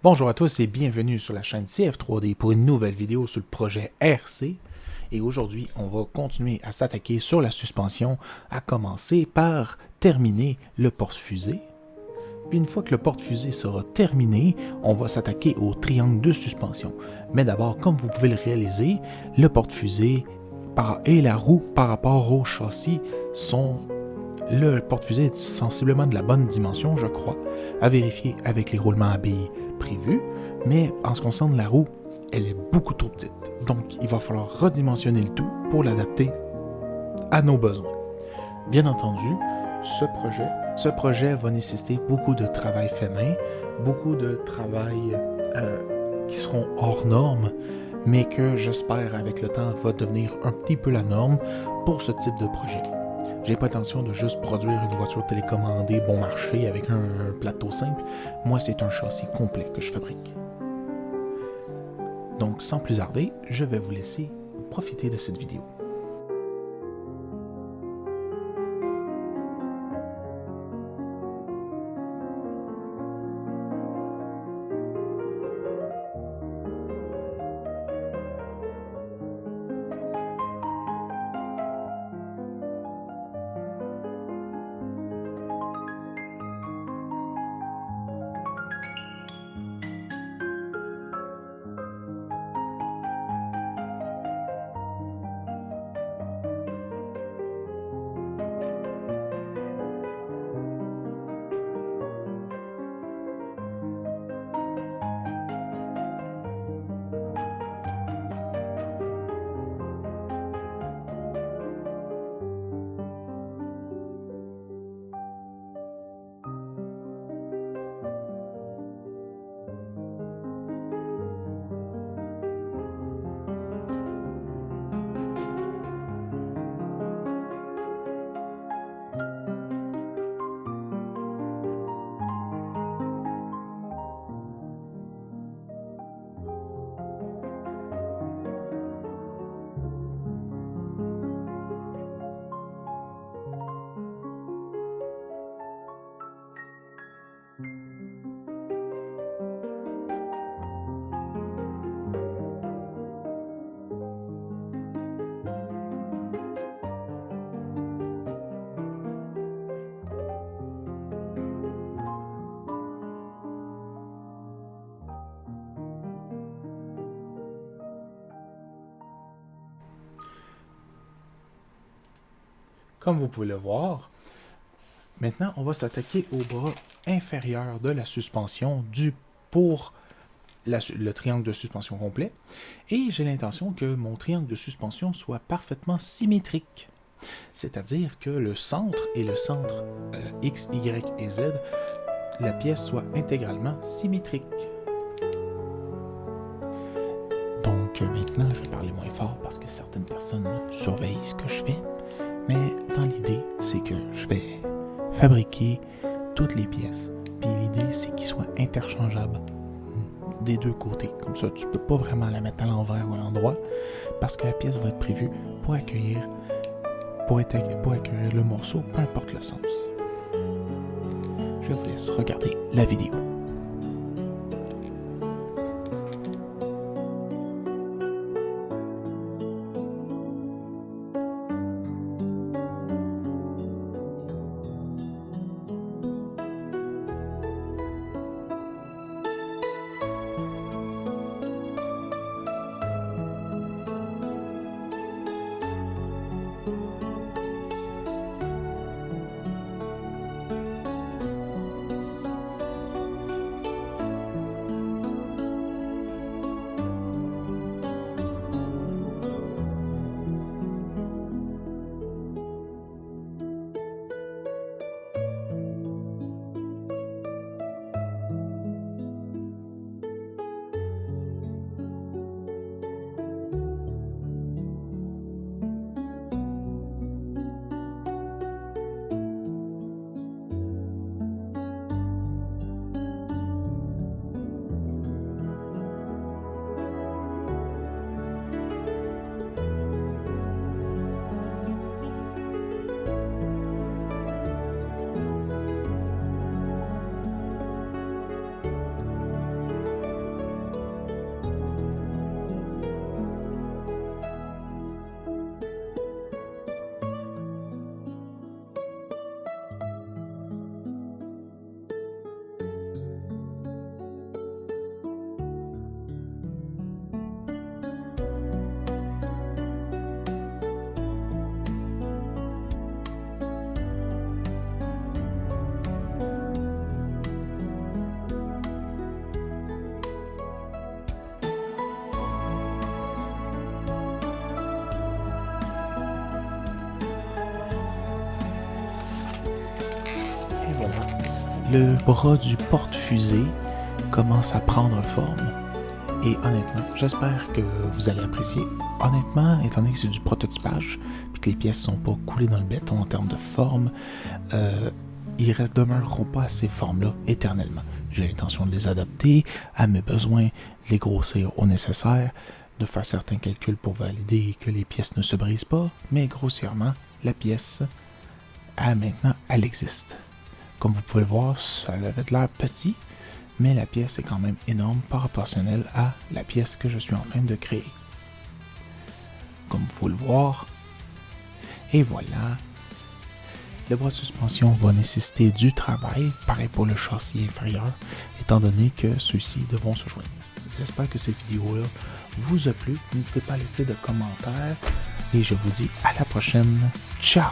Bonjour à tous et bienvenue sur la chaîne CF3D pour une nouvelle vidéo sur le projet RC. Et aujourd'hui, on va continuer à s'attaquer sur la suspension, à commencer par terminer le porte-fusée. Puis une fois que le porte-fusée sera terminé, on va s'attaquer au triangle de suspension. Mais d'abord, comme vous pouvez le réaliser, le porte-fusée et la roue par rapport au châssis sont... Le porte-fusée est sensiblement de la bonne dimension, je crois, à vérifier avec les roulements à billes prévus, mais en ce qui concerne la roue, elle est beaucoup trop petite. Donc, il va falloir redimensionner le tout pour l'adapter à nos besoins. Bien entendu, ce projet va nécessiter beaucoup de travail fait main, beaucoup de travail qui seront hors normes, mais que j'espère avec le temps va devenir un petit peu la norme pour ce type de projet. J'ai pas l'intention de juste produire une voiture télécommandée bon marché avec un plateau simple. Moi, c'est un châssis complet que je fabrique. Donc, sans plus tarder, je vais vous laisser profiter de cette vidéo. Comme vous pouvez le voir, maintenant on va s'attaquer au bras inférieur de la suspension pour le triangle de suspension complet. Et j'ai l'intention que mon triangle de suspension soit parfaitement symétrique. C'est-à-dire que le centre et le centre X, Y et Z, la pièce soit intégralement symétrique. Donc maintenant, je vais parler moins fort parce que certaines personnes surveillent ce que je fais. Mais dans l'idée, c'est que je vais fabriquer toutes les pièces. Puis l'idée, c'est qu'ils soient interchangeables des deux côtés. Comme ça, tu peux pas vraiment la mettre à l'envers ou à l'endroit parce que la pièce va être prévue pour accueillir le morceau, peu importe le sens. Je vous laisse regarder la vidéo. le bras du porte-fusée commence à prendre forme. Et honnêtement, j'espère que vous allez apprécier. Honnêtement, étant donné que c'est du prototypage, puis que les pièces ne sont pas coulées dans le béton en termes de forme, ils ne demeureront pas à ces formes-là éternellement. J'ai l'intention de les adapter à mes besoins, de les grossir au nécessaire, de faire certains calculs pour valider que les pièces ne se brisent pas, mais grossièrement, la pièce, maintenant, elle existe. Comme vous pouvez le voir, ça avait l'air petit, mais la pièce est quand même énorme proportionnelle à la pièce que je suis en train de créer. Comme vous pouvez le voir, et voilà. Le bras de suspension va nécessiter du travail, pareil pour le châssis inférieur, étant donné que ceux-ci devront se joindre. J'espère que cette vidéo-là vous a plu. N'hésitez pas à laisser de commentaires et je vous dis à la prochaine. Ciao!